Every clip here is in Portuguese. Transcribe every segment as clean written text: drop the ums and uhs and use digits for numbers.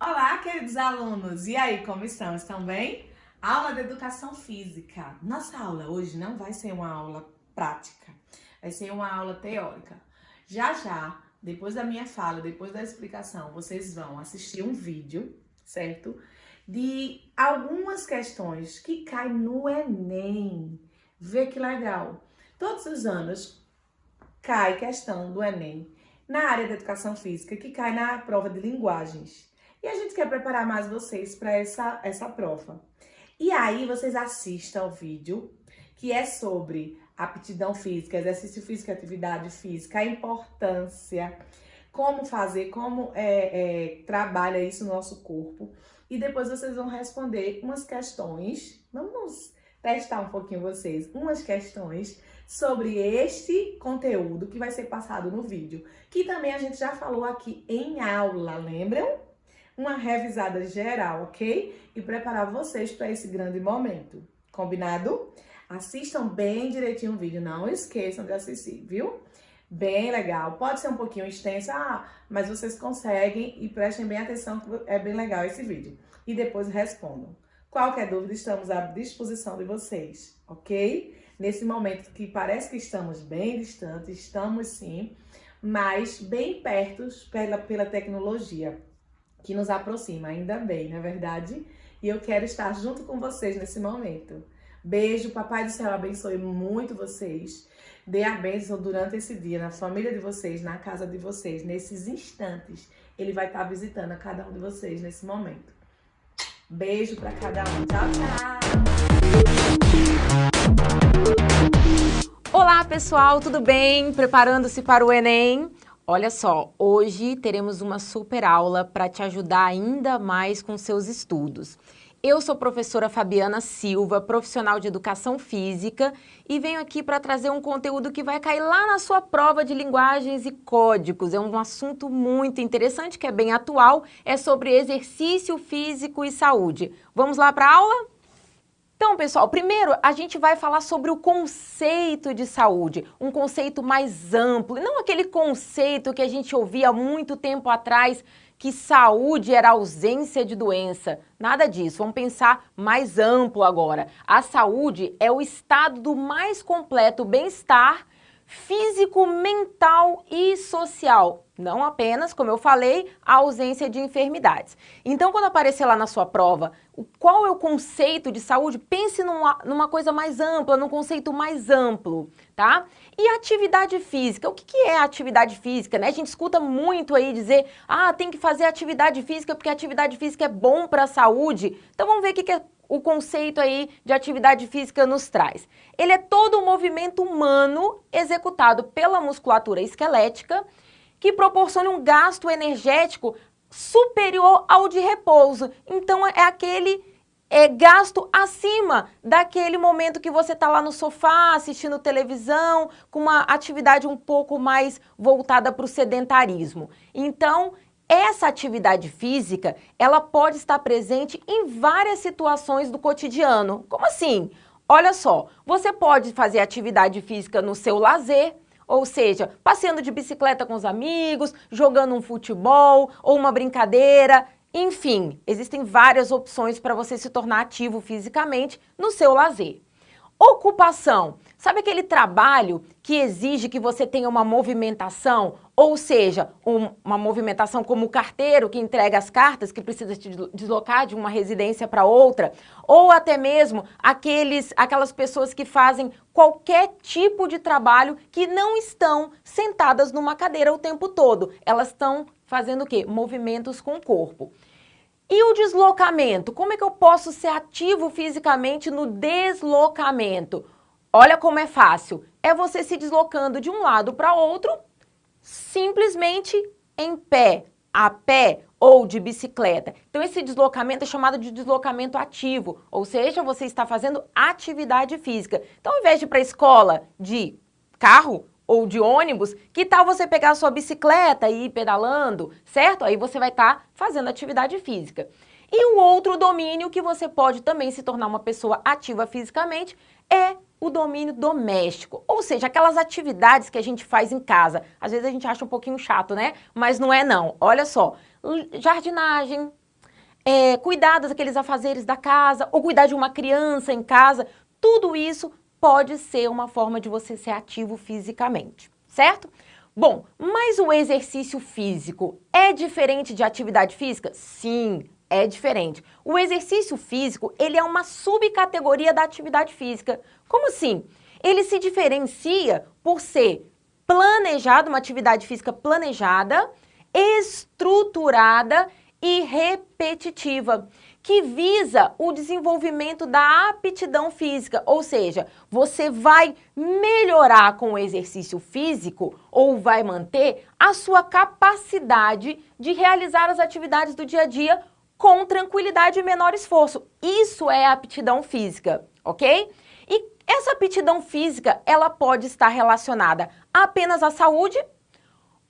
Olá, queridos alunos! E aí, como estão? Estão bem? Aula de Educação Física. Nossa aula hoje não vai ser uma aula prática, vai ser uma aula teórica. Já, depois da minha fala, depois da explicação, vocês vão assistir um vídeo, certo? De algumas questões que caem no Enem. Vê que legal! Todos os anos cai questão do Enem na área da Educação Física, que cai na prova de linguagens. E a gente quer preparar mais vocês para essa prova. E aí, vocês assistam ao vídeo, que é sobre aptidão física, exercício físico, atividade física, a importância, como fazer, como trabalha isso no nosso corpo. E depois vocês vão responder umas questões, vamos testar um pouquinho vocês, umas questões sobre este conteúdo que vai ser passado no vídeo, que também a gente já falou aqui em aula, lembram? Uma revisada geral, ok? E preparar vocês para esse grande momento. Combinado? Assistam bem direitinho o vídeo, não esqueçam de assistir, viu? Bem legal. Pode ser um pouquinho extenso, mas vocês conseguem e prestem bem atenção que é bem legal esse vídeo. E depois respondam. Qualquer dúvida, estamos à disposição de vocês, ok? Nesse momento que parece que estamos bem distantes, estamos sim, mas bem perto pela tecnologia, que nos aproxima, ainda bem, não é verdade? E eu quero estar junto com vocês nesse momento. Beijo, Papai do Céu abençoe muito vocês. Dê a bênção durante esse dia, na família de vocês, na casa de vocês, nesses instantes. Ele vai estar visitando a cada um de vocês nesse momento. Beijo para cada um. Tchau, tchau! Olá, pessoal, tudo bem? Preparando-se para o Enem? Olha só, hoje teremos uma super aula para te ajudar ainda mais com seus estudos. Eu sou professora Fabiana Silva, profissional de Educação Física, e venho aqui para trazer um conteúdo que vai cair lá na sua prova de linguagens e códigos. É um assunto muito interessante, que é bem atual, é sobre exercício físico e saúde. Vamos lá para a aula? Então, pessoal, primeiro a gente vai falar sobre o conceito de saúde, um conceito mais amplo, e não aquele conceito que a gente ouvia há muito tempo atrás, que saúde era ausência de doença. Nada disso, vamos pensar mais amplo agora. A saúde é o estado do mais completo bem-estar físico, mental e social. Não apenas, como eu falei, a ausência de enfermidades. Então, quando aparecer lá na sua prova, qual é o conceito de saúde? Pense numa coisa mais ampla, num conceito mais amplo, tá? E atividade física? O que é atividade física, né? A gente escuta muito aí dizer, tem que fazer atividade física porque atividade física é bom para a saúde. Então, vamos ver o que é o conceito aí de atividade física nos traz. Ele é todo um movimento humano executado pela musculatura esquelética que proporciona um gasto energético superior ao de repouso. Então, é aquele gasto acima daquele momento que você está lá no sofá assistindo televisão, com uma atividade um pouco mais voltada para o sedentarismo. Então, essa atividade física, ela pode estar presente em várias situações do cotidiano. Como assim? Olha só, você pode fazer atividade física no seu lazer, ou seja, passeando de bicicleta com os amigos, jogando um futebol ou uma brincadeira. Enfim, existem várias opções para você se tornar ativo fisicamente no seu lazer. Ocupação. Sabe aquele trabalho que exige que você tenha uma movimentação? Ou seja, uma movimentação como o carteiro que entrega as cartas, que precisa te deslocar de uma residência para outra, ou até mesmo aquelas pessoas que fazem qualquer tipo de trabalho que não estão sentadas numa cadeira o tempo todo. Elas estão fazendo o quê? Movimentos com o corpo. E o deslocamento? Como é que eu posso ser ativo fisicamente no deslocamento? Olha como é fácil. É você se deslocando de um lado para outro, simplesmente em pé, a pé ou de bicicleta. Então, esse deslocamento é chamado de deslocamento ativo, ou seja, você está fazendo atividade física. Então, ao invés de ir para a escola de carro ou de ônibus, que tal você pegar a sua bicicleta e ir pedalando, certo? Aí você vai estar fazendo atividade física. E o outro domínio que você pode também se tornar uma pessoa ativa fisicamente é o domínio doméstico, ou seja, aquelas atividades que a gente faz em casa. Às vezes a gente acha um pouquinho chato, né? Mas não é não. Olha só, jardinagem, cuidar daqueles afazeres da casa, ou cuidar de uma criança em casa, tudo isso pode ser uma forma de você ser ativo fisicamente, certo? Bom, mas o exercício físico é diferente de atividade física? Sim, é diferente. O exercício físico, ele é uma subcategoria da atividade física. Como assim? Ele se diferencia por ser planejado, uma atividade física planejada, estruturada e repetitiva, que visa o desenvolvimento da aptidão física, ou seja, você vai melhorar com o exercício físico ou vai manter a sua capacidade de realizar as atividades do dia a dia com tranquilidade e menor esforço. Isso é aptidão física, ok? E essa aptidão física, ela pode estar relacionada apenas à saúde,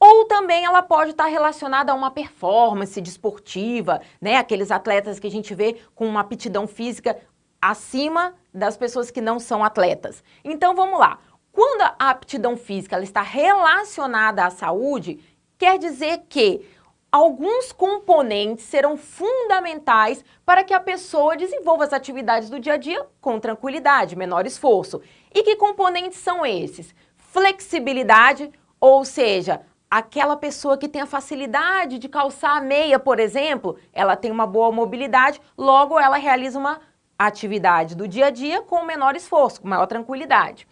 ou também ela pode estar relacionada a uma performance desportiva, né? Aqueles atletas que a gente vê com uma aptidão física acima das pessoas que não são atletas. Então vamos lá. Quando a aptidão física ela está relacionada à saúde, quer dizer que alguns componentes serão fundamentais para que a pessoa desenvolva as atividades do dia a dia com tranquilidade, menor esforço. E que componentes são esses? Flexibilidade, ou seja, aquela pessoa que tem a facilidade de calçar a meia, por exemplo, ela tem uma boa mobilidade, logo ela realiza uma atividade do dia a dia com menor esforço, com maior tranquilidade.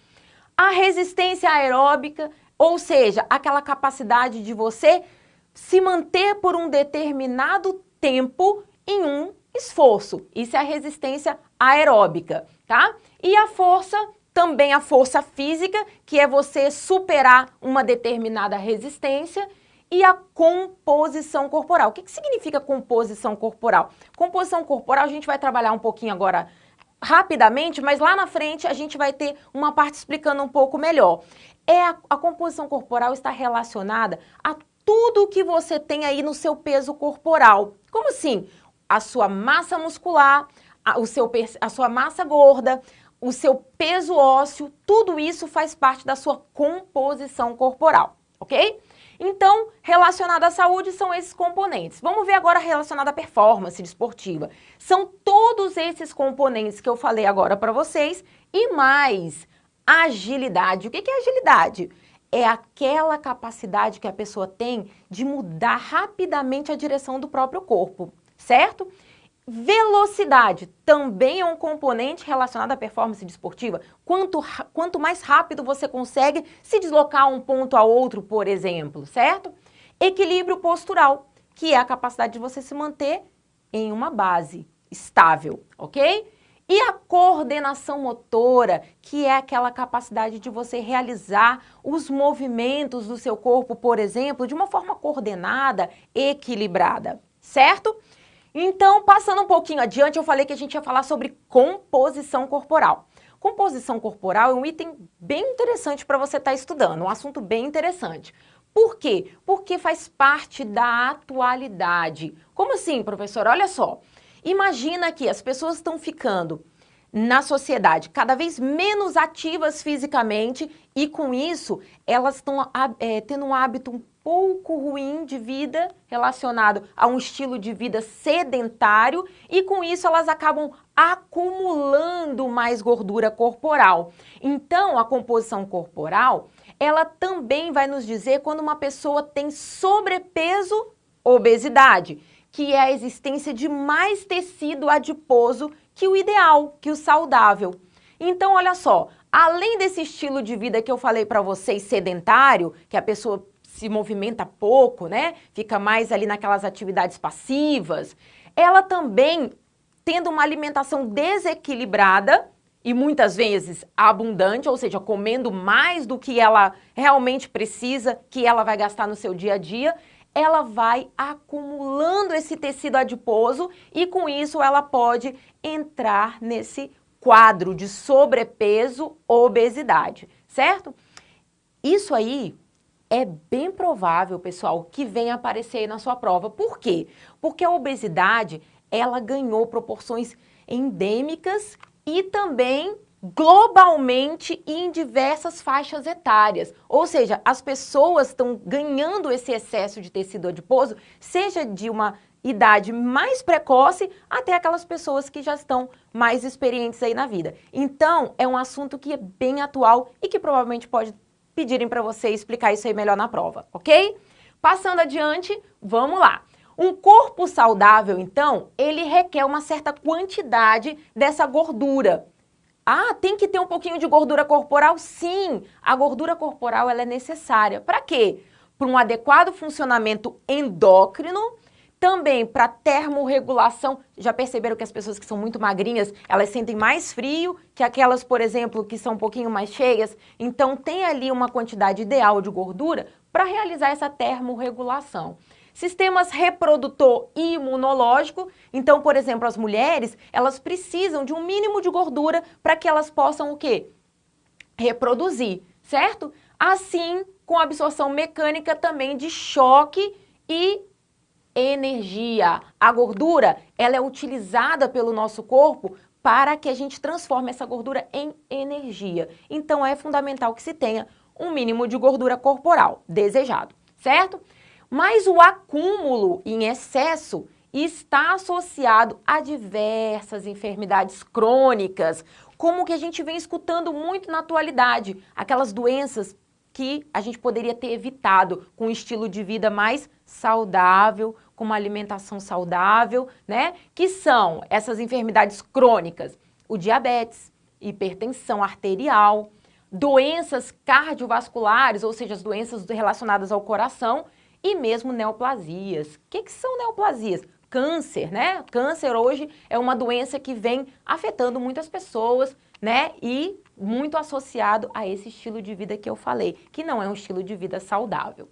A resistência aeróbica, ou seja, aquela capacidade de você se manter por um determinado tempo em um esforço. Isso é a resistência aeróbica, tá? E a força, também a força física, que é você superar uma determinada resistência, e a composição corporal. O que significa composição corporal? Composição corporal a gente vai trabalhar um pouquinho agora rapidamente, mas lá na frente a gente vai ter uma parte explicando um pouco melhor. A composição corporal está relacionada a tudo que você tem aí no seu peso corporal. Como assim? A sua massa muscular, a sua massa gorda, o seu peso ósseo, tudo isso faz parte da sua composição corporal, ok? Então, relacionado à saúde são esses componentes. Vamos ver agora relacionado à performance desportiva. São todos esses componentes que eu falei agora para vocês e mais agilidade. O que é agilidade? É aquela capacidade que a pessoa tem de mudar rapidamente a direção do próprio corpo, certo? Velocidade também é um componente relacionado à performance desportiva. Quanto mais rápido você consegue se deslocar a um ponto a outro, por exemplo, certo? Equilíbrio postural, que é a capacidade de você se manter em uma base estável, ok? E a coordenação motora, que é aquela capacidade de você realizar os movimentos do seu corpo, por exemplo, de uma forma coordenada, equilibrada, certo? Então, passando um pouquinho adiante, eu falei que a gente ia falar sobre composição corporal. Composição corporal é um item bem interessante para você estar estudando, um assunto bem interessante. Por quê? Porque faz parte da atualidade. Como assim, professora? Olha só. Imagina que as pessoas estão ficando na sociedade cada vez menos ativas fisicamente e com isso elas estão tendo um hábito um pouco ruim de vida relacionado a um estilo de vida sedentário e com isso elas acabam acumulando mais gordura corporal. Então a composição corporal ela também vai nos dizer quando uma pessoa tem sobrepeso, obesidade, que é a existência de mais tecido adiposo que o ideal, que o saudável. Então, olha só, além desse estilo de vida que eu falei para vocês, sedentário, que a pessoa se movimenta pouco, né? Fica mais ali naquelas atividades passivas, ela também, tendo uma alimentação desequilibrada e muitas vezes abundante, ou seja, comendo mais do que ela realmente precisa, que ela vai gastar no seu dia a dia, ela vai acumulando esse tecido adiposo e com isso ela pode entrar nesse quadro de sobrepeso, obesidade, certo? Isso aí é bem provável, pessoal, que venha aparecer aí na sua prova. Por quê? Porque a obesidade, ela ganhou proporções endêmicas e também globalmente em diversas faixas etárias. Ou seja, as pessoas estão ganhando esse excesso de tecido adiposo, seja de uma idade mais precoce até aquelas pessoas que já estão mais experientes aí na vida. Então, é um assunto que é bem atual e que provavelmente pode pedirem para você explicar isso aí melhor na prova, ok? Passando adiante, vamos lá. Um corpo saudável, então, ele requer uma certa quantidade dessa gordura. Ah, tem que ter um pouquinho de gordura corporal? Sim, a gordura corporal ela é necessária. Para quê? Para um adequado funcionamento endócrino, também para termorregulação. Já perceberam que as pessoas que são muito magrinhas, elas sentem mais frio que aquelas, por exemplo, que são um pouquinho mais cheias? Então tem ali uma quantidade ideal de gordura para realizar essa termorregulação. Sistemas reprodutor e imunológico. Então, por exemplo, as mulheres, elas precisam de um mínimo de gordura para que elas possam o quê? Reproduzir, certo? Assim, com a absorção mecânica também de choque e energia. A gordura, ela é utilizada pelo nosso corpo para que a gente transforme essa gordura em energia. Então, é fundamental que se tenha um mínimo de gordura corporal desejado, certo? Mas o acúmulo em excesso está associado a diversas enfermidades crônicas, como que a gente vem escutando muito na atualidade, aquelas doenças que a gente poderia ter evitado com um estilo de vida mais saudável, com uma alimentação saudável, né? Que são essas enfermidades crônicas, o diabetes, hipertensão arterial, doenças cardiovasculares, ou seja, as doenças relacionadas ao coração, e mesmo neoplasias. O que são neoplasias? Câncer, né? Câncer hoje é uma doença que vem afetando muitas pessoas, né? E muito associado a esse estilo de vida que eu falei, que não é um estilo de vida saudável.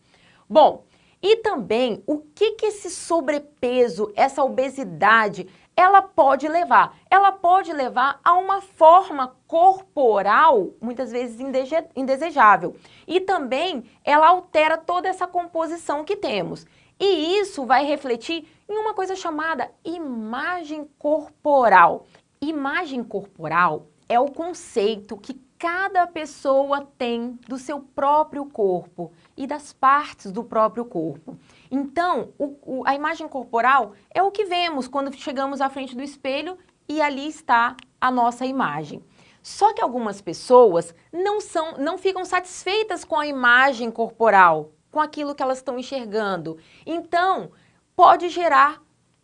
Bom, e também o que esse sobrepeso, essa obesidade, ela pode levar? Ela pode levar a uma forma corporal, muitas vezes indesejável. E também ela altera toda essa composição que temos. E isso vai refletir em uma coisa chamada imagem corporal. Imagem corporal é o conceito que cada pessoa tem do seu próprio corpo e das partes do próprio corpo. Então, a imagem corporal é o que vemos quando chegamos à frente do espelho e ali está a nossa imagem. Só que algumas pessoas não ficam satisfeitas com a imagem corporal, com aquilo que elas estão enxergando. Então, pode gerar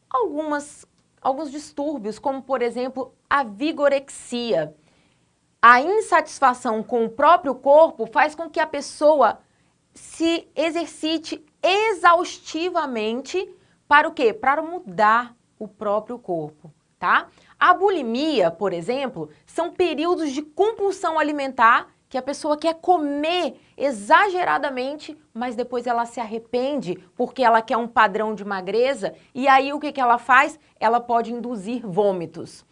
alguns distúrbios, como, por exemplo, a vigorexia. A insatisfação com o próprio corpo faz com que a pessoa se exercite exaustivamente para o quê? Para mudar o próprio corpo, tá? A bulimia, por exemplo, são períodos de compulsão alimentar que a pessoa quer comer exageradamente, mas depois ela se arrepende porque ela quer um padrão de magreza e aí o que ela faz? Ela pode induzir vômitos.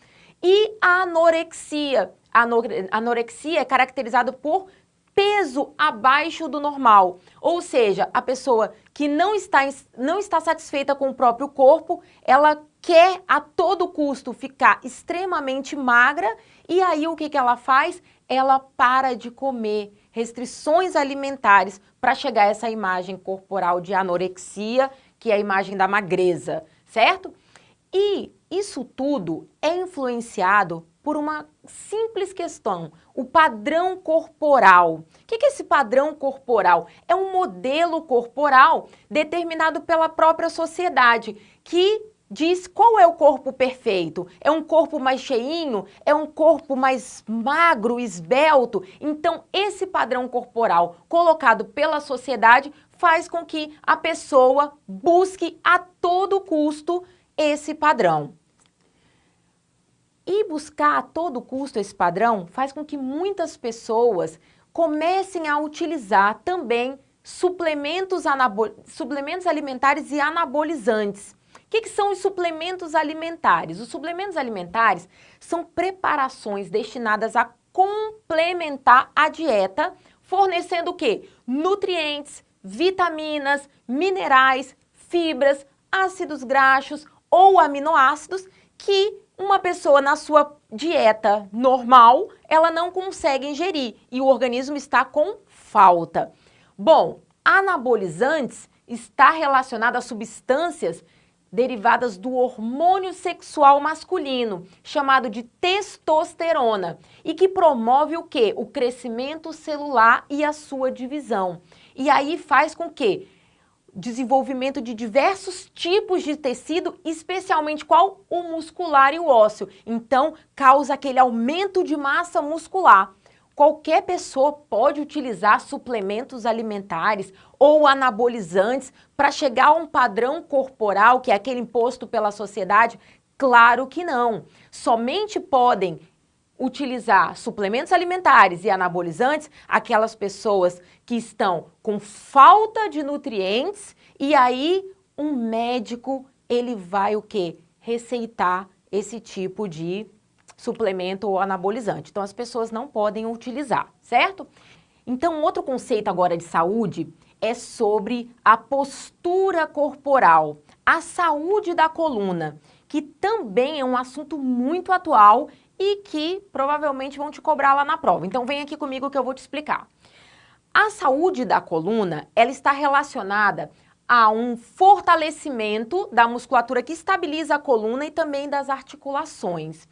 E a anorexia. A anorexia é caracterizada por peso abaixo do normal, ou seja, a pessoa que não está satisfeita com o próprio corpo, ela quer a todo custo ficar extremamente magra e aí o que ela faz? Ela para de comer, restrições alimentares para chegar a essa imagem corporal de anorexia, que é a imagem da magreza, certo? E isso tudo é influenciado por uma simples questão, o padrão corporal. O que é esse padrão corporal? É um modelo corporal determinado pela própria sociedade, que diz qual é o corpo perfeito. É um corpo mais cheinho? É um corpo mais magro, esbelto? Então, esse padrão corporal colocado pela sociedade faz com que a pessoa busque a todo custo esse padrão. E buscar a todo custo esse padrão faz com que muitas pessoas comecem a utilizar também suplementos alimentares e anabolizantes. O que são os suplementos alimentares? Os suplementos alimentares são preparações destinadas a complementar a dieta, fornecendo o quê? Nutrientes, vitaminas, minerais, fibras, ácidos graxos ou aminoácidos que uma pessoa na sua dieta normal, ela não consegue ingerir e o organismo está com falta. Bom, anabolizantes está relacionado a substâncias derivadas do hormônio sexual masculino, chamado de testosterona, e que promove o quê? O crescimento celular e a sua divisão. E aí faz com que desenvolvimento de diversos tipos de tecido, especialmente qual? O muscular e o ósseo. Então, causa aquele aumento de massa muscular. Qualquer pessoa pode utilizar suplementos alimentares ou anabolizantes para chegar a um padrão corporal, que é aquele imposto pela sociedade? Claro que não. Somente podem utilizar suplementos alimentares e anabolizantes aquelas pessoas que estão com falta de nutrientes e aí um médico, ele vai o quê? Receitar esse tipo de suplemento ou anabolizante. Então as pessoas não podem utilizar, certo? Então outro conceito agora de saúde é sobre a postura corporal, a saúde da coluna, que também é um assunto muito atual e que provavelmente vão te cobrar lá na prova. Então vem aqui comigo que eu vou te explicar. A saúde da coluna, ela está relacionada a um fortalecimento da musculatura que estabiliza a coluna e também das articulações.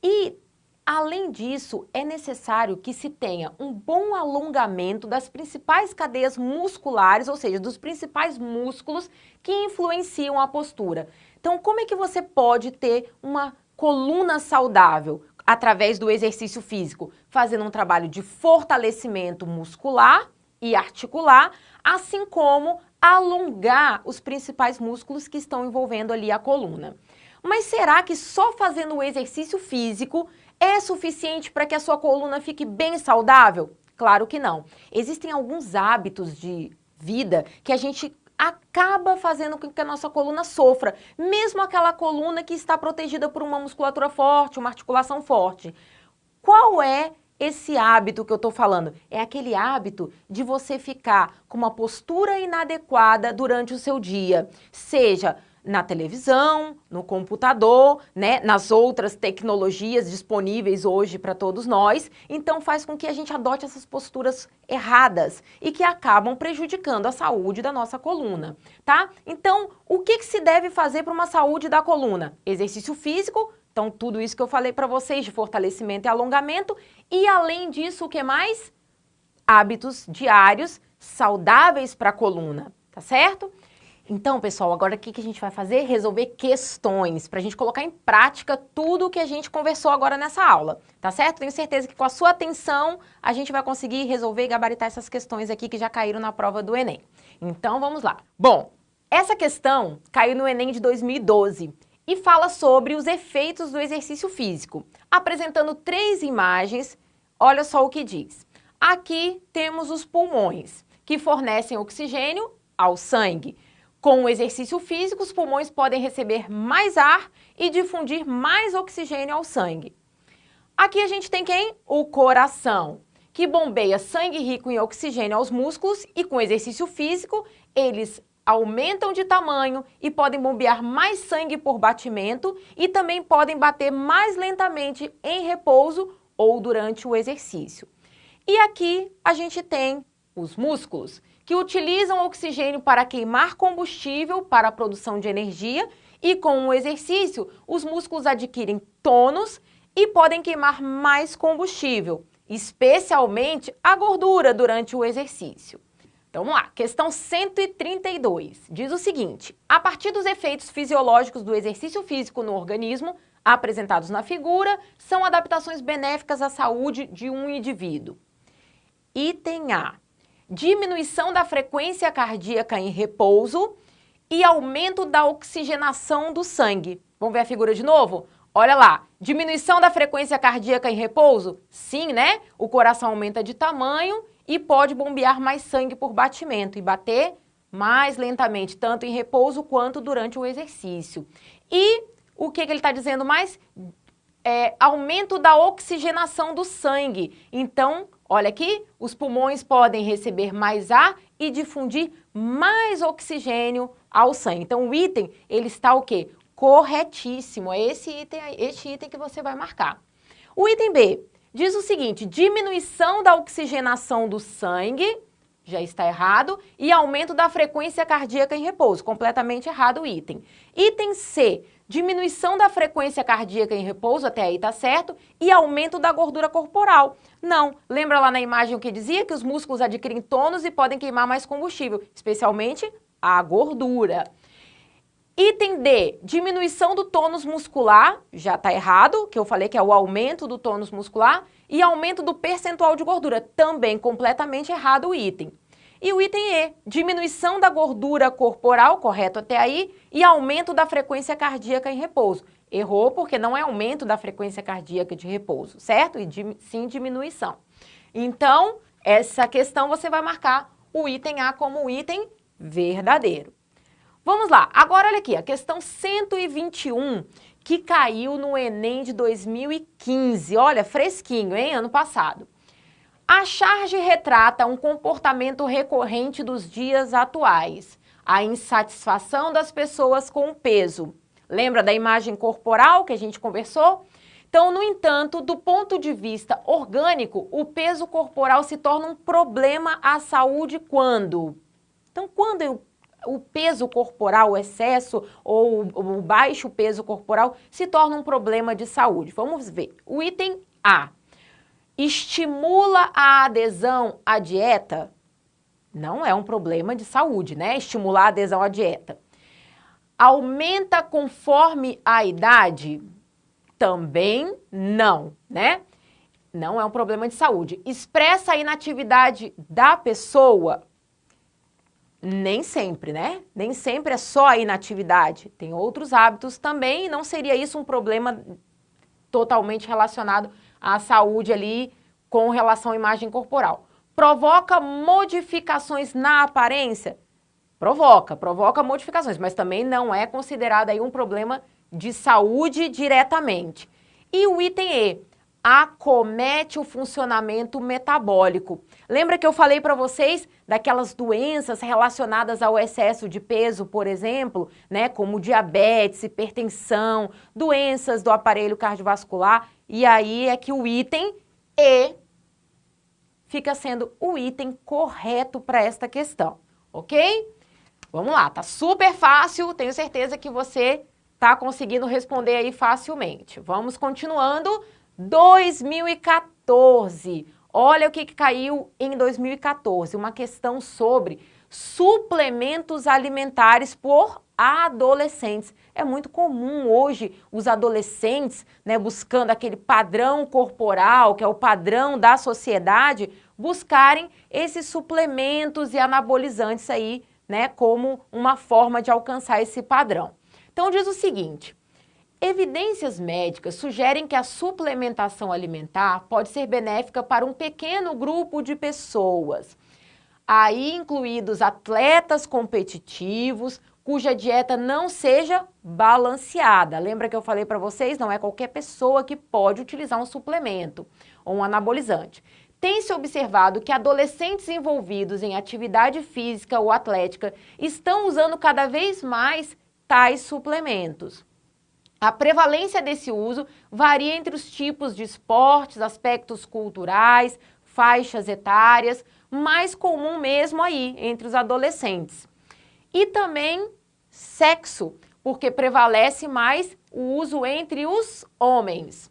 E, além disso, é necessário que se tenha um bom alongamento das principais cadeias musculares, ou seja, dos principais músculos que influenciam a postura. Então, como é que você pode ter uma coluna saudável? Através do exercício físico, fazendo um trabalho de fortalecimento muscular e articular, assim como alongar os principais músculos que estão envolvendo ali a coluna. Mas será que só fazendo o exercício físico é suficiente para que a sua coluna fique bem saudável? Claro que não. Existem alguns hábitos de vida que a gente acaba fazendo com que a nossa coluna sofra, mesmo aquela coluna que está protegida por uma musculatura forte, uma articulação forte. Qual é esse hábito que eu estou falando? É aquele hábito de você ficar com uma postura inadequada durante o seu dia, seja na televisão, no computador, né, nas outras tecnologias disponíveis hoje para todos nós. Então faz com que a gente adote essas posturas erradas e que acabam prejudicando a saúde da nossa coluna, tá? Então, o que se deve fazer para uma saúde da coluna? Exercício físico, então tudo isso que eu falei para vocês de fortalecimento e alongamento e além disso, o que mais? Hábitos diários saudáveis para a coluna, tá certo? Então, pessoal, agora o que a gente vai fazer? Resolver questões, para a gente colocar em prática tudo o que a gente conversou agora nessa aula, tá certo? Tenho certeza que com a sua atenção a gente vai conseguir resolver e gabaritar essas questões aqui que já caíram na prova do Enem. Então, vamos lá. Bom, essa questão caiu no Enem de 2012 e fala sobre os efeitos do exercício físico, apresentando 3 imagens. Olha só o que diz. Aqui temos os pulmões, que fornecem oxigênio ao sangue. Com o exercício físico, os pulmões podem receber mais ar e difundir mais oxigênio ao sangue. Aqui a gente tem quem? O coração, que bombeia sangue rico em oxigênio aos músculos e com exercício físico, eles aumentam de tamanho e podem bombear mais sangue por batimento e também podem bater mais lentamente em repouso ou durante o exercício. E aqui a gente tem os músculos, que utilizam oxigênio para queimar combustível para a produção de energia e com o exercício, os músculos adquirem tônus e podem queimar mais combustível, especialmente a gordura durante o exercício. Então vamos lá, questão 132, diz o seguinte: a partir dos efeitos fisiológicos do exercício físico no organismo, apresentados na figura, são adaptações benéficas à saúde de um indivíduo. Item A. Diminuição da frequência cardíaca em repouso e aumento da oxigenação do sangue. Vamos ver a figura de novo? Olha lá, diminuição da frequência cardíaca em repouso? Sim, né? O coração aumenta de tamanho e pode bombear mais sangue por batimento e bater mais lentamente, tanto em repouso quanto durante o exercício. E o que ele está dizendo mais? Aumento da oxigenação do sangue. Então, olha aqui, os pulmões podem receber mais ar e difundir mais oxigênio ao sangue. Então, o item, ele está o quê? Corretíssimo. É este item que você vai marcar. O item B diz o seguinte: diminuição da oxigenação do sangue, já está errado, e aumento da frequência cardíaca em repouso, completamente errado o item. Item C, diminuição da frequência cardíaca em repouso, até aí tá certo, e aumento da gordura corporal. Não, lembra lá na imagem o que dizia? Que os músculos adquirem tônus e podem queimar mais combustível, especialmente a gordura. Item D, diminuição do tônus muscular, já está errado, que eu falei que é o aumento do tônus muscular, e aumento do percentual de gordura, também completamente errado o item. E o item E, diminuição da gordura corporal, correto até aí, e aumento da frequência cardíaca em repouso. Errou porque não é aumento da frequência cardíaca de repouso, certo? E sim diminuição. Então, essa questão você vai marcar o item A como o item verdadeiro. Vamos lá, agora olha aqui, a questão 121, que caiu no Enem de 2015. Olha, fresquinho, hein? Ano passado. A charge retrata um comportamento recorrente dos dias atuais. A insatisfação das pessoas com o peso. Lembra da imagem corporal que a gente conversou? Então, no entanto, do ponto de vista orgânico, o peso corporal se torna um problema à saúde quando? Então, quando o peso corporal, o excesso ou o baixo peso corporal se torna um problema de saúde. Vamos ver. O item A. Estimula a adesão à dieta? Não é um problema de saúde, né? Estimular a adesão à dieta. Aumenta conforme a idade? Também não, né? Não é um problema de saúde. Expressa a inatividade da pessoa? Nem sempre, né? Nem sempre é só a inatividade. Tem outros hábitos também e não seria isso um problema totalmente relacionado à saúde ali com relação à imagem corporal. Provoca modificações na aparência? Provoca modificações, mas também não é considerado aí um problema de saúde diretamente. E o item E, acomete o funcionamento metabólico. Lembra que eu falei para vocês daquelas doenças relacionadas ao excesso de peso, por exemplo, né, como diabetes, hipertensão, doenças do aparelho cardiovascular, e aí é que o item E fica sendo o item correto para esta questão, ok? Vamos lá, tá super fácil, tenho certeza que você tá conseguindo responder aí facilmente. Vamos continuando. 2014. Olha o que caiu em 2014, uma questão sobre suplementos alimentares por adolescentes. É muito comum hoje os adolescentes, né, buscando aquele padrão corporal, que é o padrão da sociedade, buscarem esses suplementos e anabolizantes aí, né, como uma forma de alcançar esse padrão. Então diz o seguinte: evidências médicas sugerem que a suplementação alimentar pode ser benéfica para um pequeno grupo de pessoas, aí incluídos atletas competitivos, cuja dieta não seja balanceada. Lembra que eu falei para vocês? Não é qualquer pessoa que pode utilizar um suplemento ou um anabolizante. Tem-se observado que adolescentes envolvidos em atividade física ou atlética estão usando cada vez mais tais suplementos. A prevalência desse uso varia entre os tipos de esportes, aspectos culturais, faixas etárias, mais comum mesmo aí entre os adolescentes. E também sexo, porque prevalece mais o uso entre os homens.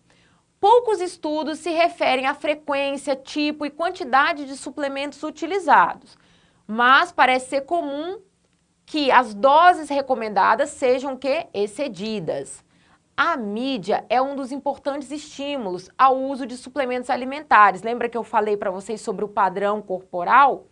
Poucos estudos se referem à frequência, tipo e quantidade de suplementos utilizados, mas parece ser comum que as doses recomendadas sejam excedidas. A mídia é um dos importantes estímulos ao uso de suplementos alimentares. Lembra que eu falei para vocês sobre o padrão corporal?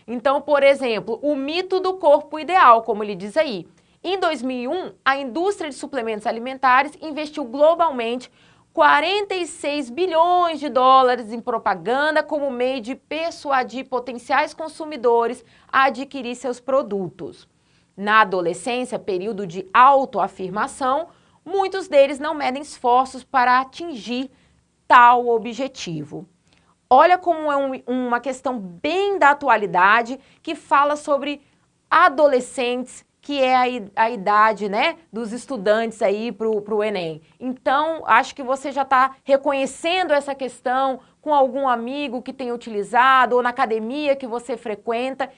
Então, por exemplo, o mito do corpo ideal, como ele diz aí. Em 2001, a indústria de suplementos alimentares investiu globalmente 46 bilhões de dólares em propaganda como meio de persuadir potenciais consumidores a adquirir seus produtos. Na adolescência, período de autoafirmação, muitos deles não medem esforços para atingir tal objetivo. Olha como é uma questão bem da atualidade que fala sobre adolescentes, que é a idade, né, dos estudantes aí para o Enem. Então, acho que você já está reconhecendo essa questão com algum amigo que tem utilizado ou na academia que você frequenta.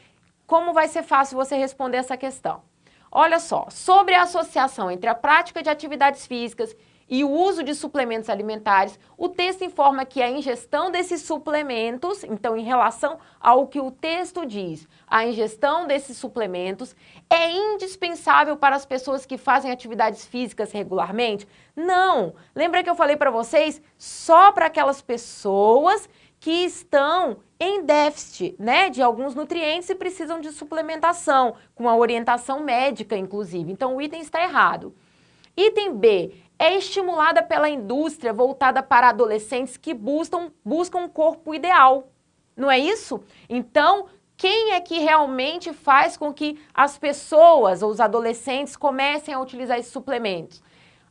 Como vai ser fácil você responder essa questão? Olha só, sobre a associação entre a prática de atividades físicas e o uso de suplementos alimentares, o texto informa que a ingestão desses suplementos, então em relação ao que o texto diz, a ingestão desses suplementos é indispensável para as pessoas que fazem atividades físicas regularmente? Não! Lembra que eu falei para vocês? Só para aquelas pessoas que estão em déficit, né, de alguns nutrientes e precisam de suplementação, com a orientação médica, inclusive. Então, o item está errado. Item B, é estimulada pela indústria voltada para adolescentes que buscam um corpo ideal. Não é isso? Então, quem é que realmente faz com que as pessoas ou os adolescentes comecem a utilizar esses suplementos?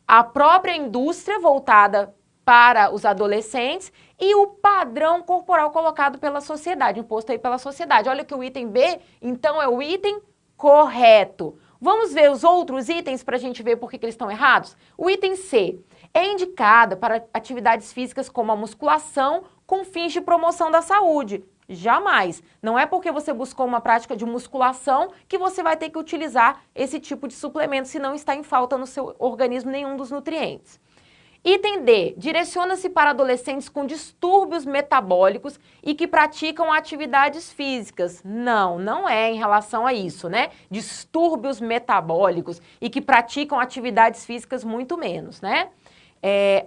A própria indústria voltada para os adolescentes e o padrão corporal colocado pela sociedade, imposto aí pela sociedade. Olha que o item B, então, é o item correto. Vamos ver os outros itens para a gente ver por que eles estão errados? O item C é indicada para atividades físicas como a musculação com fins de promoção da saúde. Jamais. Não é porque você buscou uma prática de musculação que você vai ter que utilizar esse tipo de suplemento se não está em falta no seu organismo nenhum dos nutrientes. Item D, direciona-se para adolescentes com distúrbios metabólicos e que praticam atividades físicas. Não, não é em relação a isso, né? Distúrbios metabólicos e que praticam atividades físicas muito menos, né?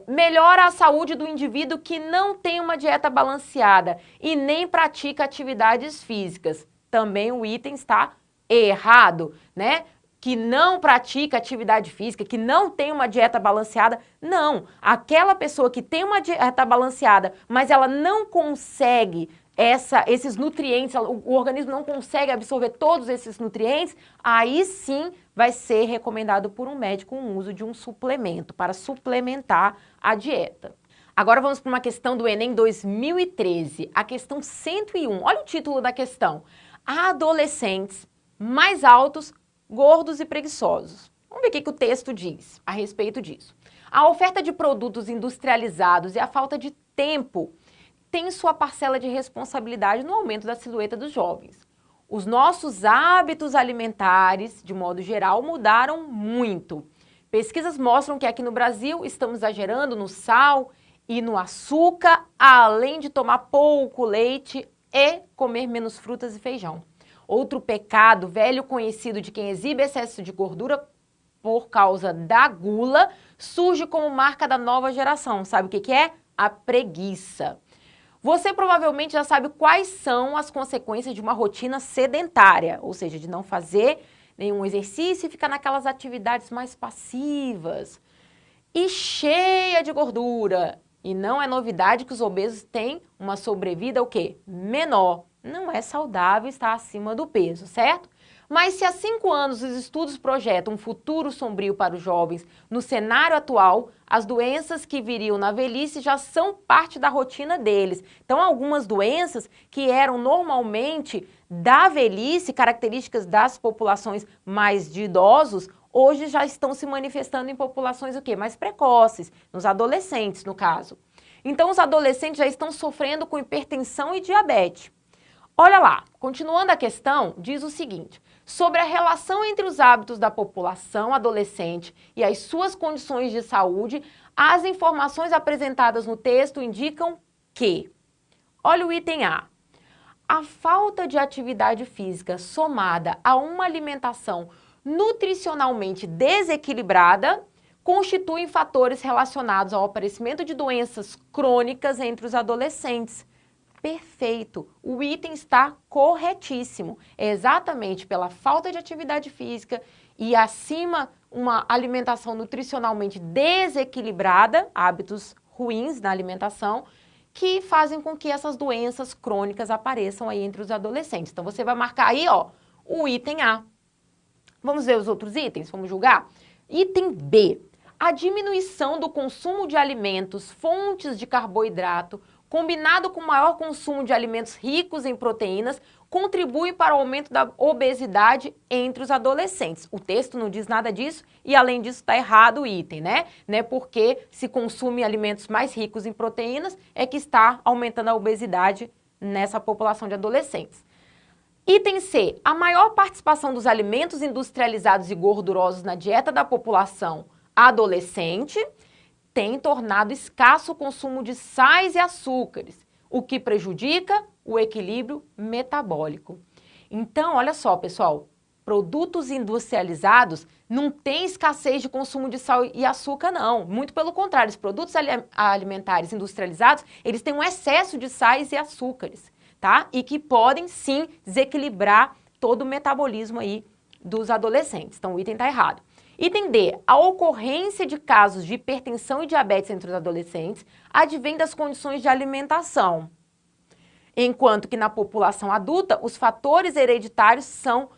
Melhora a saúde do indivíduo que não tem uma dieta balanceada e nem pratica atividades físicas. Também o item está errado, né? Que não pratica atividade física, que não tem uma dieta balanceada. Não, aquela pessoa que tem uma dieta balanceada, mas ela não consegue esses nutrientes, o organismo não consegue absorver todos esses nutrientes, aí sim vai ser recomendado por um médico o uso de um suplemento para suplementar a dieta. Agora vamos para uma questão do Enem 2013, a questão 101. Olha o título da questão. Adolescentes mais altos, gordos e preguiçosos. Vamos ver o que o texto diz a respeito disso. A oferta de produtos industrializados e a falta de tempo tem sua parcela de responsabilidade no aumento da silhueta dos jovens. Os nossos hábitos alimentares, de modo geral, mudaram muito. Pesquisas mostram que aqui no Brasil estamos exagerando no sal e no açúcar, além de tomar pouco leite e comer menos frutas e feijão. Outro pecado velho conhecido de quem exibe excesso de gordura por causa da gula surge como marca da nova geração. Sabe o que é? A preguiça. Você provavelmente já sabe quais são as consequências de uma rotina sedentária, ou seja, de não fazer nenhum exercício e ficar naquelas atividades mais passivas e cheia de gordura. E não é novidade que os obesos têm uma sobrevida o quê? Menor. Não é saudável estar acima do peso, certo? Mas se há 5 anos os estudos projetam um futuro sombrio para os jovens, no cenário atual, as doenças que viriam na velhice já são parte da rotina deles. Então, algumas doenças que eram normalmente da velhice, características das populações mais de idosos, hoje já estão se manifestando em populações o quê? Mais precoces, nos adolescentes, no caso. Então, os adolescentes já estão sofrendo com hipertensão e diabetes. Olha lá, continuando a questão, diz o seguinte, sobre a relação entre os hábitos da população adolescente e as suas condições de saúde, as informações apresentadas no texto indicam que, olha o item A, a falta de atividade física somada a uma alimentação nutricionalmente desequilibrada constituem fatores relacionados ao aparecimento de doenças crônicas entre os adolescentes. Perfeito, o item está corretíssimo. É exatamente pela falta de atividade física e acima uma alimentação nutricionalmente desequilibrada, hábitos ruins na alimentação que fazem com que essas doenças crônicas apareçam aí entre os adolescentes. Então, você vai marcar aí, ó, o item A. Vamos ver os outros itens? Vamos julgar? Item B. A diminuição do consumo de alimentos, fontes de carboidrato, combinado com maior consumo de alimentos ricos em proteínas, contribui para o aumento da obesidade entre os adolescentes. O texto não diz nada disso e, além disso, está errado o item, né? Porque se consome alimentos mais ricos em proteínas é que está aumentando a obesidade nessa população de adolescentes. Item C. A maior participação dos alimentos industrializados e gordurosos na dieta da população adolescente tem tornado escasso o consumo de sais e açúcares, o que prejudica o equilíbrio metabólico. Então, olha só, pessoal, produtos industrializados não tem escassez de consumo de sal e açúcar, não. Muito pelo contrário, os produtos alimentares industrializados, eles têm um excesso de sais e açúcares, tá? E que podem, sim, desequilibrar todo o metabolismo aí dos adolescentes. Então, o item está errado. Item D. A ocorrência de casos de hipertensão e diabetes entre os adolescentes advém das condições de alimentação, enquanto que na população adulta os fatores hereditários são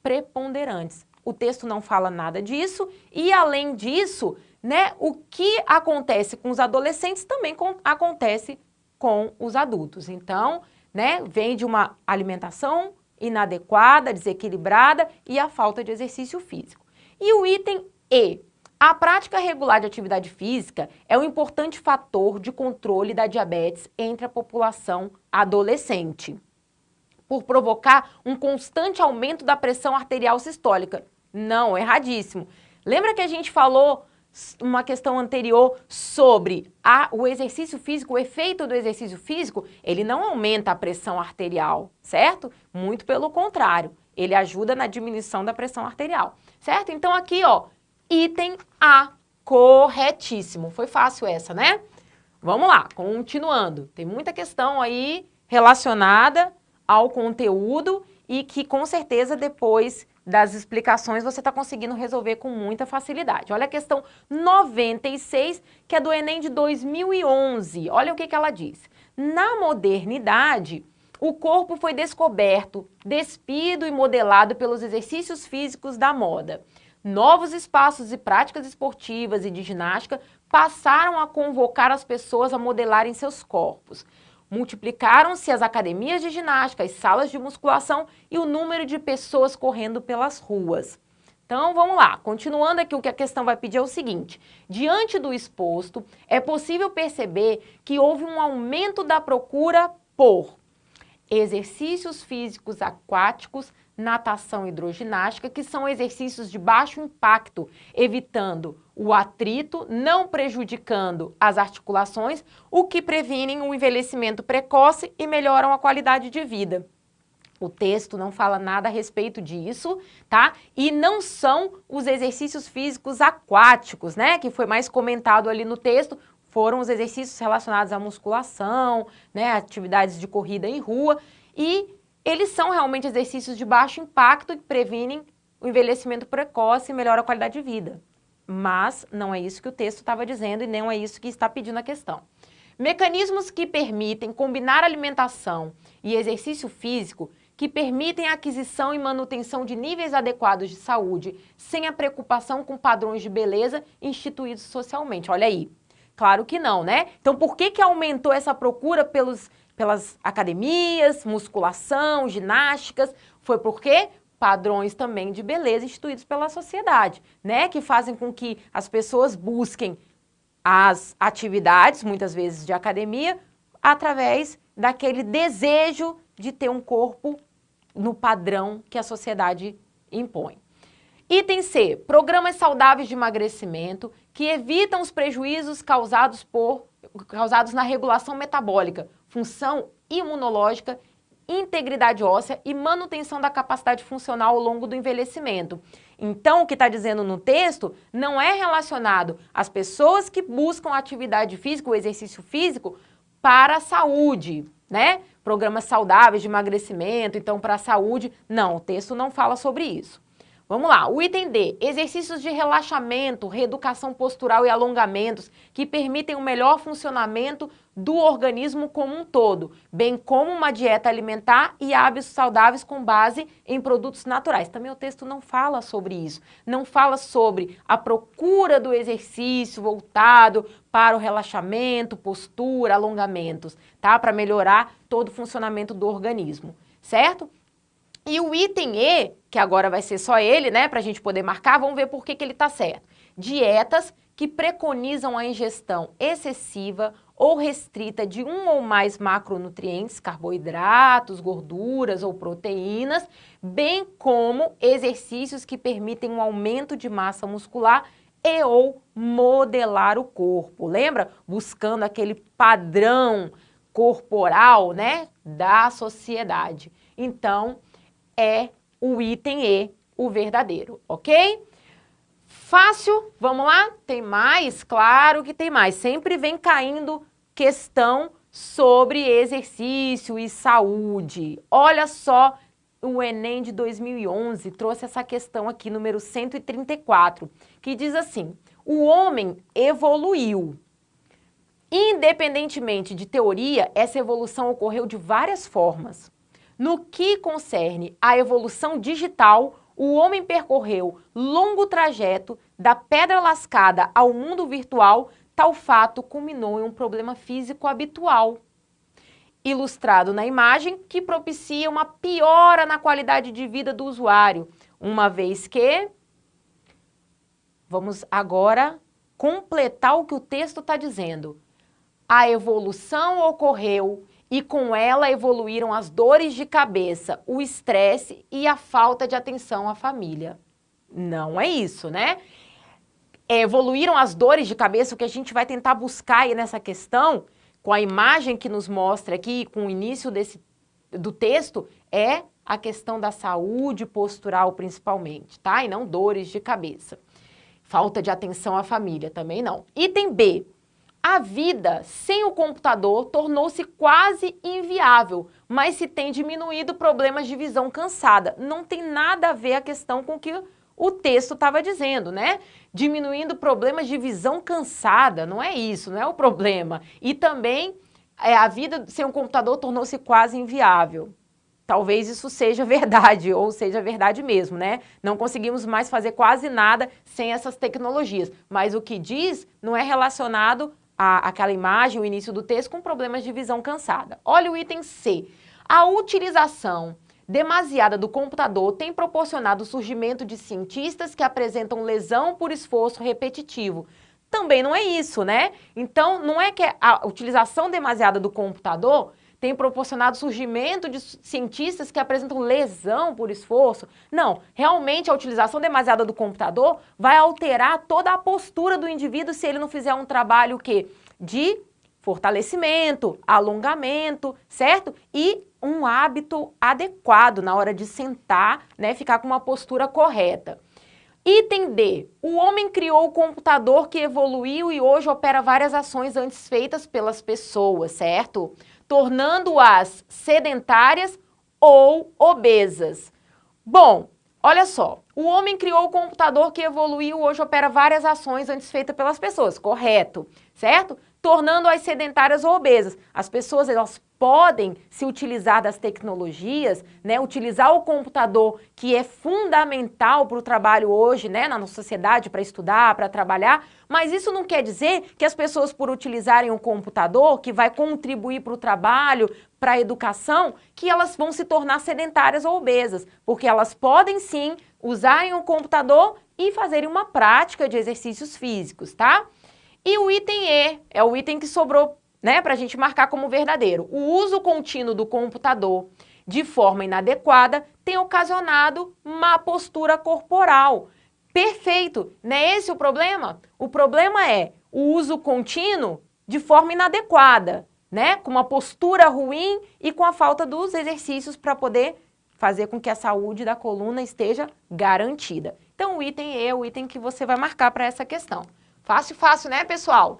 preponderantes. O texto não fala nada disso e, além disso, né, o que acontece com os adolescentes também acontece com os adultos. Então, né, vem de uma alimentação inadequada, desequilibrada e a falta de exercício físico. E o item E. A prática regular de atividade física é um importante fator de controle da diabetes entre a população adolescente, por provocar um constante aumento da pressão arterial sistólica. Não, erradíssimo. Lembra que a gente falou uma questão anterior sobre o exercício físico, o efeito do exercício físico? Ele não aumenta a pressão arterial, certo? Muito pelo contrário, ele ajuda na diminuição da pressão arterial, certo? Então aqui, ó, item A, corretíssimo. Foi fácil essa, né? Vamos lá, continuando. Tem muita questão aí relacionada ao conteúdo e que com certeza depois das explicações você está conseguindo resolver com muita facilidade. Olha a questão 96, que é do Enem de 2011. Olha o que ela diz. Na modernidade, o corpo foi descoberto, despido e modelado pelos exercícios físicos da moda. Novos espaços e práticas esportivas e de ginástica passaram a convocar as pessoas a modelarem seus corpos. Multiplicaram-se as academias de ginástica, as salas de musculação e o número de pessoas correndo pelas ruas. Então, vamos lá. Continuando aqui, o que a questão vai pedir é o seguinte. Diante do exposto, é possível perceber que houve um aumento da procura por exercícios físicos aquáticos, natação e hidroginástica, que são exercícios de baixo impacto, evitando o atrito, não prejudicando as articulações, o que previnem o envelhecimento precoce e melhoram a qualidade de vida. O texto não fala nada a respeito disso, tá? E não são os exercícios físicos aquáticos, né? Que foi mais comentado ali no texto. Foram os exercícios relacionados à musculação, né, atividades de corrida em rua, e eles são realmente exercícios de baixo impacto que previnem o envelhecimento precoce e melhoram a qualidade de vida. Mas não é isso que o texto estava dizendo e não é isso que está pedindo a questão. Mecanismos que permitem combinar alimentação e exercício físico, que permitem a aquisição e manutenção de níveis adequados de saúde, sem a preocupação com padrões de beleza instituídos socialmente. Olha aí. Claro que não, né? Então, por que aumentou essa procura pelas academias, musculação, ginásticas? Foi porque padrões também de beleza instituídos pela sociedade, né? Que fazem com que as pessoas busquem as atividades, muitas vezes de academia, através daquele desejo de ter um corpo no padrão que a sociedade impõe. Item C, programas saudáveis de emagrecimento que evitam os prejuízos causados na regulação metabólica, função imunológica, integridade óssea e manutenção da capacidade funcional ao longo do envelhecimento. Então, o que está dizendo no texto não é relacionado às pessoas que buscam atividade física, o exercício físico, para a saúde, né? Programas saudáveis de emagrecimento, então, para a saúde. Não, o texto não fala sobre isso. Vamos lá, o item D, exercícios de relaxamento, reeducação postural e alongamentos que permitem um melhor funcionamento do organismo como um todo, bem como uma dieta alimentar e hábitos saudáveis com base em produtos naturais. Também o texto não fala sobre isso, não fala sobre a procura do exercício voltado para o relaxamento, postura, alongamentos, tá? Para melhorar todo o funcionamento do organismo, certo? E o item E, que agora vai ser só ele, né, para a gente poder marcar, vamos ver por que ele está certo. Dietas que preconizam a ingestão excessiva ou restrita de um ou mais macronutrientes, carboidratos, gorduras ou proteínas, bem como exercícios que permitem um aumento de massa muscular e ou modelar o corpo. Lembra? Buscando aquele padrão corporal, né, da sociedade. Então, é o item E, o verdadeiro, ok? Fácil, vamos lá? Tem mais? Claro que tem mais. Sempre vem caindo questão sobre exercício e saúde. Olha só, o Enem de 2011 trouxe essa questão aqui, número 134, que diz assim, o homem evoluiu. Independentemente de teoria, essa evolução ocorreu de várias formas. No que concerne à evolução digital, o homem percorreu longo trajeto da pedra lascada ao mundo virtual, tal fato culminou em um problema físico habitual, ilustrado na imagem, que propicia uma piora na qualidade de vida do usuário, uma vez que... Vamos agora completar o que o texto está dizendo. A evolução ocorreu e com ela evoluíram as dores de cabeça, o estresse e a falta de atenção à família. Não é isso, né? Evoluíram as dores de cabeça, o que a gente vai tentar buscar aí nessa questão, com a imagem que nos mostra aqui, com o início do texto, é a questão da saúde postural principalmente, tá? E não dores de cabeça. Falta de atenção à família também não. Item B. A vida sem o computador tornou-se quase inviável, mas se tem diminuído problemas de visão cansada. Não tem nada a ver a questão com o que o texto estava dizendo, né? Diminuindo problemas de visão cansada, não é isso, não é o problema. E também a vida sem o computador tornou-se quase inviável. Talvez isso seja verdade, ou seja verdade mesmo, né? Não conseguimos mais fazer quase nada sem essas tecnologias. Mas o que diz não é relacionado aquela imagem, o início do texto, com problemas de visão cansada. Olha o item C. A utilização demasiada do computador tem proporcionado o surgimento de cientistas que apresentam lesão por esforço repetitivo. Também não é isso, né? Então, não é que a utilização demasiada do computador tem proporcionado o surgimento de cientistas que apresentam lesão por esforço. Não, realmente a utilização demasiada do computador vai alterar toda a postura do indivíduo se ele não fizer um trabalho de fortalecimento, alongamento, certo? E um hábito adequado na hora de sentar, né, ficar com uma postura correta. Item D. O homem criou o computador que evoluiu e hoje opera várias ações antes feitas pelas pessoas, certo? Tornando-as sedentárias ou obesas. Bom, olha só, o homem criou o computador que evoluiu, hoje opera várias ações antes feitas pelas pessoas, correto, certo? Tornando-as sedentárias ou obesas. As pessoas, elas podem se utilizar das tecnologias, né, utilizar o computador, que é fundamental para o trabalho hoje, né, na nossa sociedade, para estudar, para trabalhar, mas isso não quer dizer que as pessoas, por utilizarem o computador, que vai contribuir para o trabalho, para a educação, que elas vão se tornar sedentárias ou obesas, porque elas podem sim usarem o computador e fazerem uma prática de exercícios físicos, tá? E o item E é o item que sobrou, né, para a gente marcar como verdadeiro. O uso contínuo do computador de forma inadequada tem ocasionado má postura corporal. Perfeito, não é esse o problema? O problema é o uso contínuo de forma inadequada, né, com uma postura ruim e com a falta dos exercícios para poder fazer com que a saúde da coluna esteja garantida. Então, o item E é o item que você vai marcar para essa questão. Fácil, fácil, né, pessoal?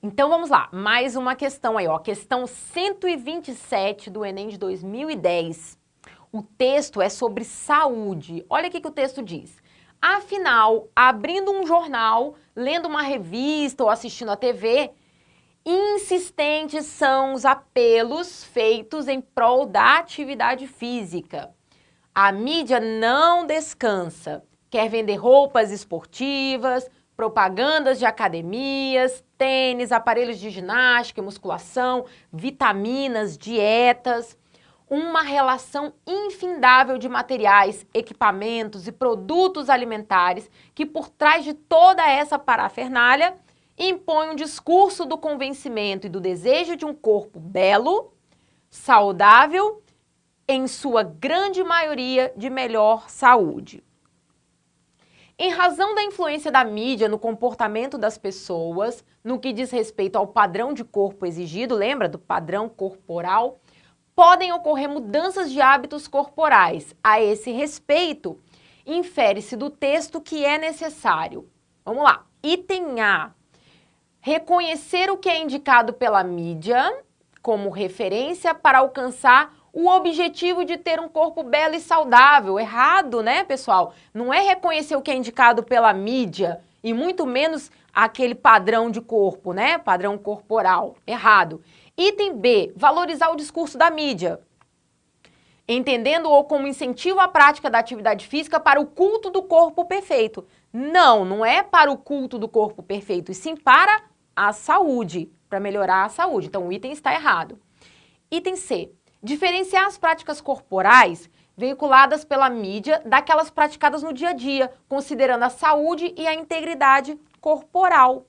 Então, vamos lá. Mais uma questão aí, ó. Questão 127 do Enem de 2010. O texto é sobre saúde. Olha o que o texto diz. Afinal, abrindo um jornal, lendo uma revista ou assistindo a TV, insistentes são os apelos feitos em prol da atividade física. A mídia não descansa. Quer vender roupas esportivas, propagandas de academias, tênis, aparelhos de ginástica e musculação, vitaminas, dietas. Uma relação infindável de materiais, equipamentos e produtos alimentares que, por trás de toda essa parafernália, impõe um discurso do convencimento e do desejo de um corpo belo, saudável, em sua grande maioria de melhor saúde. Em razão da influência da mídia no comportamento das pessoas, no que diz respeito ao padrão de corpo exigido, lembra do padrão corporal? Podem ocorrer mudanças de hábitos corporais. A esse respeito, infere-se do texto que é necessário. Vamos lá. Item A. Reconhecer o que é indicado pela mídia como referência para alcançar o objetivo de ter um corpo belo e saudável. Errado, né, pessoal? Não é reconhecer o que é indicado pela mídia e muito menos aquele padrão de corpo, né? Padrão corporal. Errado. Item B, valorizar o discurso da mídia, entendendo-o como incentivo à prática da atividade física para o culto do corpo perfeito. Não é para o culto do corpo perfeito, e sim para a saúde, para melhorar a saúde. Então o item está errado. Item C, diferenciar as práticas corporais veiculadas pela mídia daquelas praticadas no dia a dia, considerando a saúde e a integridade corporal.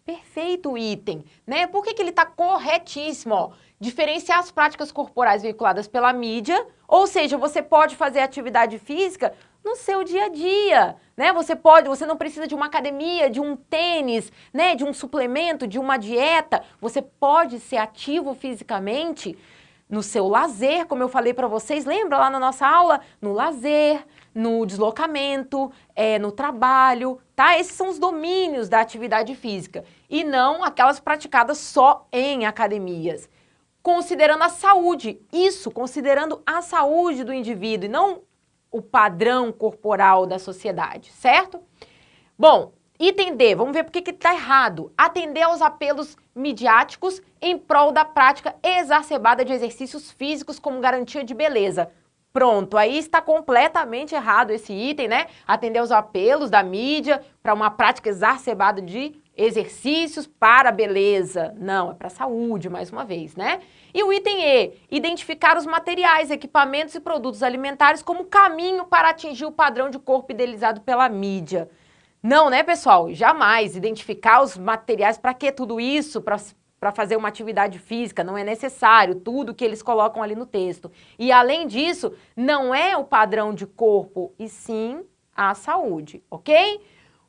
Perfeito o item, né? Por que ele está corretíssimo? Ó, diferenciar as práticas corporais veiculadas pela mídia, ou seja, você pode fazer atividade física no seu dia a dia, né? Você não precisa de uma academia, de um tênis, né? De um suplemento, de uma dieta. Você pode ser ativo fisicamente no seu lazer, como eu falei para vocês, lembra lá na nossa aula? No lazer, no deslocamento, no trabalho, tá? Esses são os domínios da atividade física e não aquelas praticadas só em academias. Considerando a saúde, considerando a saúde do indivíduo e não o padrão corporal da sociedade, certo? Bom, item D, vamos ver por que está errado. Atender aos apelos midiáticos em prol da prática exacerbada de exercícios físicos como garantia de beleza. Pronto, aí está completamente errado esse item, né? Atender aos apelos da mídia para uma prática exacerbada de exercícios para a beleza. Não, é para a saúde, mais uma vez, né? E o item E, identificar os materiais, equipamentos e produtos alimentares como caminho para atingir o padrão de corpo idealizado pela mídia. Não, né, pessoal? Jamais identificar os materiais. Para que tudo isso? Para fazer uma atividade física, não é necessário tudo que eles colocam ali no texto. E, além disso, não é o padrão de corpo, e sim a saúde, ok?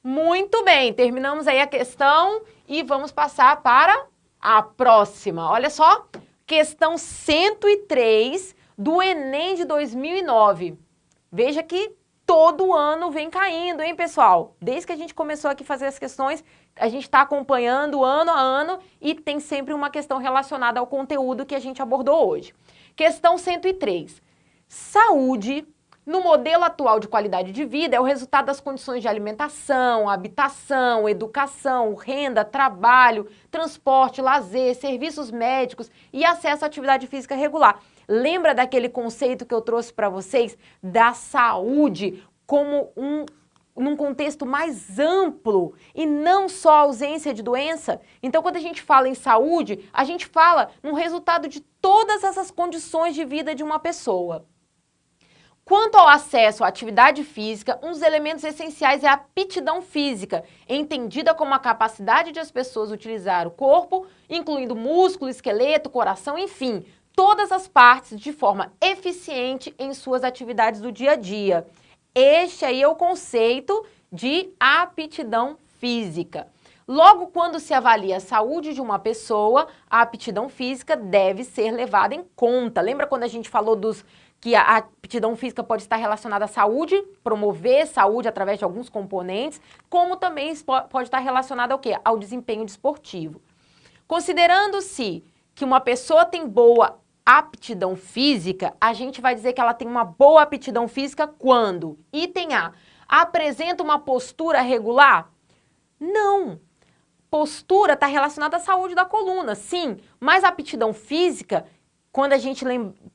Muito bem, terminamos aí a questão e vamos passar para a próxima. Olha só, questão 103 do Enem de 2009. Veja que todo ano vem caindo, hein, pessoal? Desde que a gente começou aqui a fazer as questões, a gente está acompanhando ano a ano e tem sempre uma questão relacionada ao conteúdo que a gente abordou hoje. Questão 103. Saúde, no modelo atual de qualidade de vida, é o resultado das condições de alimentação, habitação, educação, renda, trabalho, transporte, lazer, serviços médicos e acesso à atividade física regular. Lembra daquele conceito que eu trouxe para vocês da saúde como num contexto mais amplo e não só ausência de doença? Então, quando a gente fala em saúde, a gente fala no resultado de todas essas condições de vida de uma pessoa. Quanto ao acesso à atividade física, um dos elementos essenciais é a aptidão física, entendida como a capacidade de as pessoas utilizar o corpo, incluindo músculo, esqueleto, coração, enfim, todas as partes de forma eficiente em suas atividades do dia a dia. Este aí é o conceito de aptidão física. Logo, quando se avalia a saúde de uma pessoa, a aptidão física deve ser levada em conta. Lembra quando a gente falou que a aptidão física pode estar relacionada à saúde, promover saúde através de alguns componentes, como também pode estar relacionada ao quê? Ao desempenho desportivo. Considerando-se que uma pessoa tem boa aptidão física, a gente vai dizer que ela tem uma boa aptidão física quando? Item A, apresenta uma postura regular? Não. Postura está relacionada à saúde da coluna, sim, mas a aptidão física, quando a gente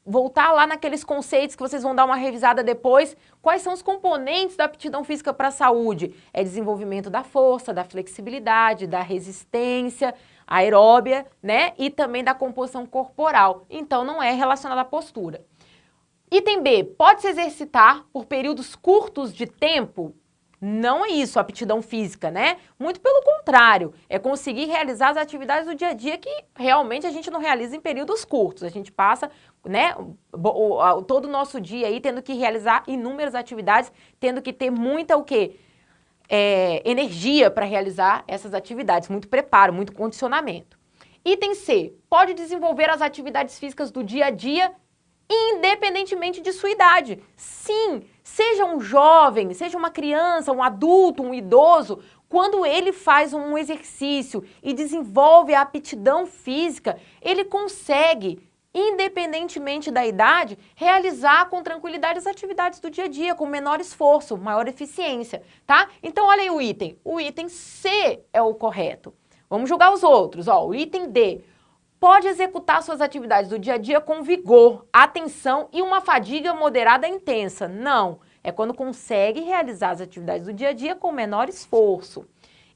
voltar lá naqueles conceitos que vocês vão dar uma revisada depois, quais são os componentes da aptidão física para a saúde? É desenvolvimento da força, da flexibilidade, da resistência aeróbia, né? E também da composição corporal. Então, não é relacionada à postura. Item B, pode se exercitar por períodos curtos de tempo? Não é isso, aptidão física, né? Muito pelo contrário, é conseguir realizar as atividades do dia a dia que realmente a gente não realiza em períodos curtos. A gente passa, né, todo o nosso dia aí tendo que realizar inúmeras atividades, tendo que ter muita o quê? Energia para realizar essas atividades, muito preparo, muito condicionamento. Item C, pode desenvolver as atividades físicas do dia a dia independentemente de sua idade. Sim, seja um jovem, seja uma criança, um adulto, um idoso, quando ele faz um exercício e desenvolve a aptidão física, ele consegue, independentemente da idade, realizar com tranquilidade as atividades do dia a dia, com menor esforço, maior eficiência, tá? Então, olha aí o item C é o correto. Vamos julgar os outros, ó, o item D. Pode executar suas atividades do dia a dia com vigor, atenção e uma fadiga moderada e intensa. Não, é quando consegue realizar as atividades do dia a dia com menor esforço.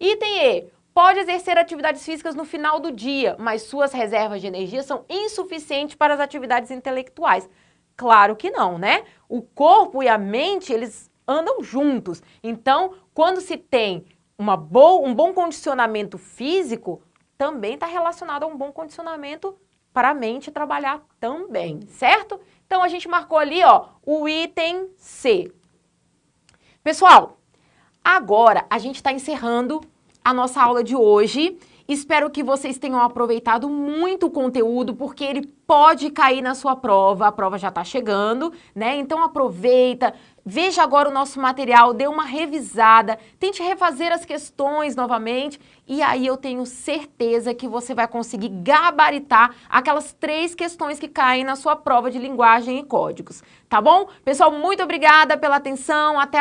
Item E. Pode exercer atividades físicas no final do dia, mas suas reservas de energia são insuficientes para as atividades intelectuais. Claro que não, né? O corpo e a mente, eles andam juntos. Então, quando se tem um bom condicionamento físico, também está relacionado a um bom condicionamento para a mente trabalhar também, certo? Então, a gente marcou ali, ó, o item C. Pessoal, agora a gente está encerrando a nossa aula de hoje. Espero que vocês tenham aproveitado muito o conteúdo, porque ele pode cair na sua prova. A prova já está chegando, né? Então aproveita, veja agora o nosso material, dê uma revisada, tente refazer as questões novamente e aí eu tenho certeza que você vai conseguir gabaritar aquelas 3 questões que caem na sua prova de linguagem e códigos, tá bom? Pessoal, muito obrigada pela atenção, até a